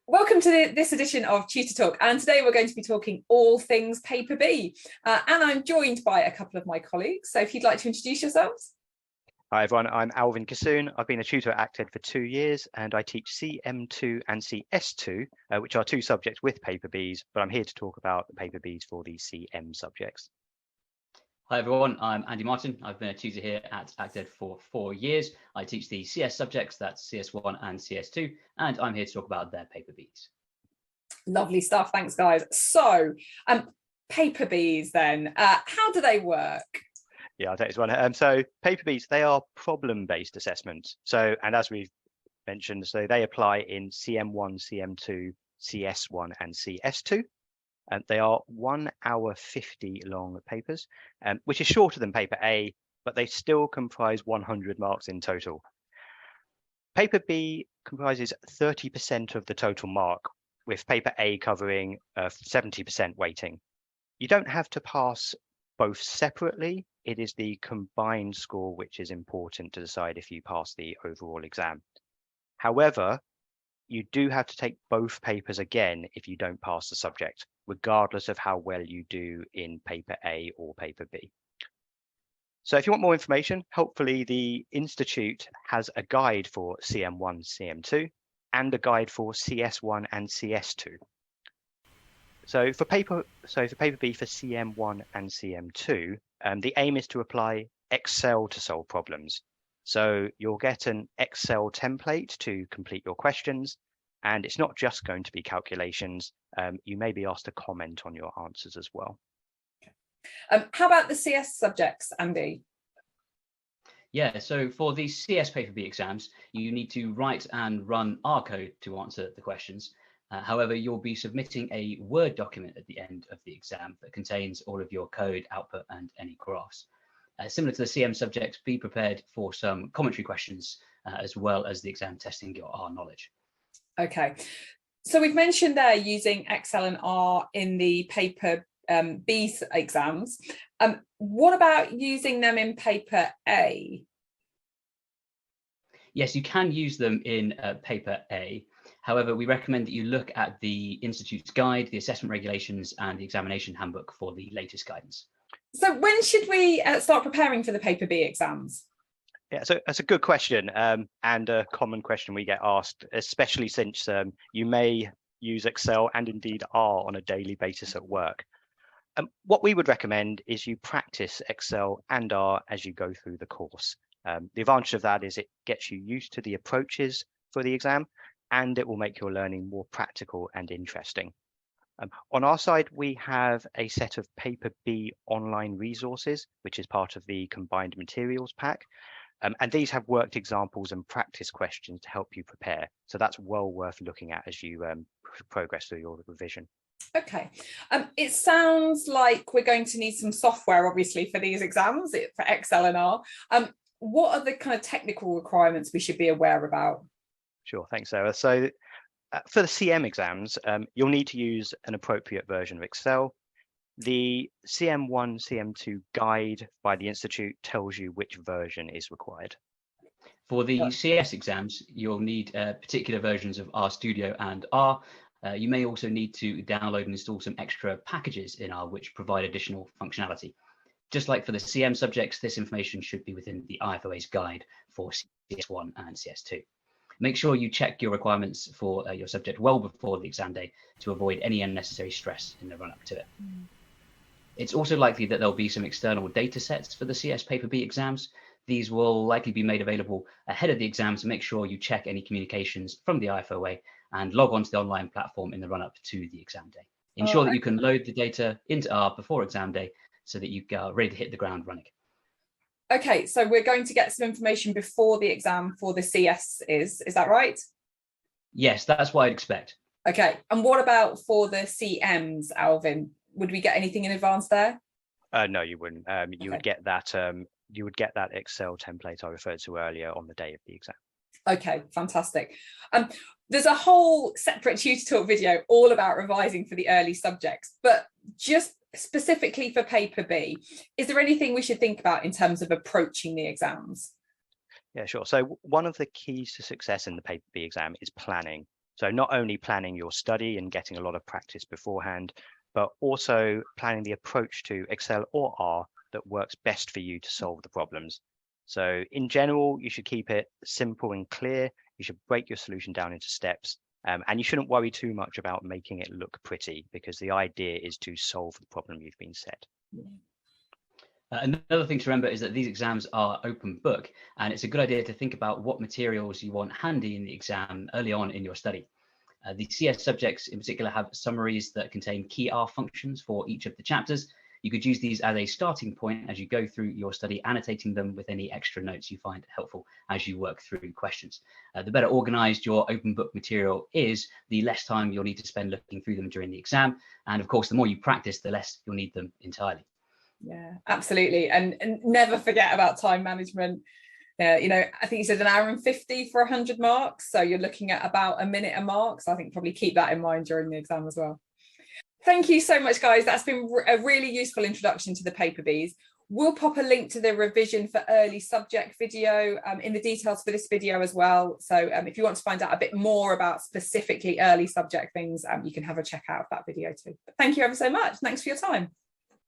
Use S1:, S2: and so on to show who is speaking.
S1: Welcome to this edition of Tutor Talk, and today we're going to be talking all things Paper B, and I'm joined by a couple of my colleagues, so if you'd like to introduce yourselves.
S2: Hi everyone, I'm Alvin Kissoon. I've been a tutor at ACTED for 2 years and I teach CM2 and CS2, which are two subjects with Paper Bs, but I'm here to talk about the Paper Bs for the CM subjects.
S3: Hi everyone, I'm Andy Martin. I've been a tutor here at ACTED for 4 years. I teach the CS subjects, that's CS1 and CS2, and I'm here to talk about their Paper Bs.
S1: Lovely stuff, thanks guys. So, Paper Bs then, how do they work?
S2: Yeah, I'll take this one. So Paper Bs, they are problem-based assessments. And as we've mentioned, so they apply in CM1, CM2, CS1 and CS2. And they are 1 hour 50 long papers, which is shorter than Paper A, but they still comprise 100 marks in total. Paper B comprises 30% of the total mark, with Paper A covering 70% weighting. You don't have to pass both separately. It is the combined score which is important to decide if you pass the overall exam. However, you do have to take both papers again if you don't pass the subject, regardless of how well you do in Paper A or Paper B. So if you want more information, hopefully the Institute has a guide for CM1, CM2, and a guide for CS1 and CS2. So for Paper B for CM1 and CM2, the aim is to apply Excel to solve problems. So you'll get an Excel template to complete your questions, and it's not just going to be calculations. You may be asked to comment on your answers as well.
S1: How about the CS subjects, Andy?
S3: Yeah, so for the CS Paper B exams, you need to write and run R code to answer the questions. However, you'll be submitting a Word document at the end of the exam that contains all of your code, output, and any graphs. Similar to the CM subjects, be prepared for some commentary questions, as well as the exam testing your R knowledge.
S1: Okay, so we've mentioned there using Excel and R in the Paper B exams. What about using them in Paper A?
S3: Yes, you can use them in Paper A. However, we recommend that you look at the Institute's guide, the assessment regulations, and the examination handbook for the latest guidance. So
S1: when should we start preparing for the Paper B exams?
S2: Yeah, so that's a good question, and a common question we get asked, especially since you may use Excel and indeed R on a daily basis at work. What we would recommend is you practice Excel and R as you go through the course. The advantage of that is it gets you used to the approaches for the exam, and it will make your learning more practical and interesting. On our side, we have a set of Paper B online resources, which is part of the combined materials pack. And these have worked examples and practice questions to help you prepare. So that's well worth looking at as you progress through your revision.
S1: Okay, it sounds like we're going to need some software, obviously, for these exams, for Excel and R. What are the kind of technical requirements we should be aware about?
S2: Sure, thanks, Sarah. So for the CM exams, you'll need to use an appropriate version of Excel. The CM1, CM2 guide by the Institute tells you which version is required.
S3: For the CS exams, you'll need particular versions of RStudio and R. You may also need to download and install some extra packages in R which provide additional functionality. Just like for the CM subjects, this information should be within the IFoA's guide for CS1 and CS2. Make sure you check your requirements for your subject well before the exam day to avoid any unnecessary stress in the run-up to it. It's also likely that there'll be some external data sets for the CS Paper B exams. These will likely be made available ahead of the exam, so make sure you check any communications from the IFoA and log on to the online platform in the run-up to the exam day. Ensure that you can load the data into R before exam day so that you are ready to hit the ground running.
S1: Okay, so we're going to get some information before the exam for the CS is that right?
S3: Yes, that's what I'd expect.
S1: Okay, and what about for the CMs, Alvin? Would we get anything in advance there?
S2: No, you wouldn't. You would get that. You would get that Excel template I referred to earlier on the day of the exam.
S1: Okay, fantastic. There's a whole separate Tutor Talk video all about revising for the early subjects, but just specifically for Paper B, is there anything we should think about in terms of approaching the exams?
S2: Yeah, sure. So one of the keys to success in the Paper B exam is planning. So not only planning your study and getting a lot of practice beforehand, but also planning the approach to Excel or R that works best for you to solve the problems. So in general, you should keep it simple and clear. You should break your solution down into steps, and you shouldn't worry too much about making it look pretty, because the idea is to solve the problem you've been set.
S3: Another thing to remember is that these exams are open book, and it's a good idea to think about what materials you want handy in the exam early on in your study. The CS subjects in particular have summaries that contain key R functions for each of the chapters. You could use these as a starting point as you go through your study, annotating them with any extra notes you find helpful as you work through questions. The better organized your open book material is, the less time you'll need to spend looking through them during the exam. And of course, the more you practice, the less you'll need them entirely.
S1: Yeah, absolutely. And never forget about time management. You know, I think you said 1 hour and 50 for 100 marks. So you're looking at about a minute a mark. So I think probably keep that in mind during the exam as well. Thank you so much, guys. That's been a really useful introduction to the paper Bs. We'll pop a link to the revision for early subject video in the details for this video as well. So if you want to find out a bit more about specifically early subject things, you can have a check out of that video too. But thank you ever so much. Thanks for your time.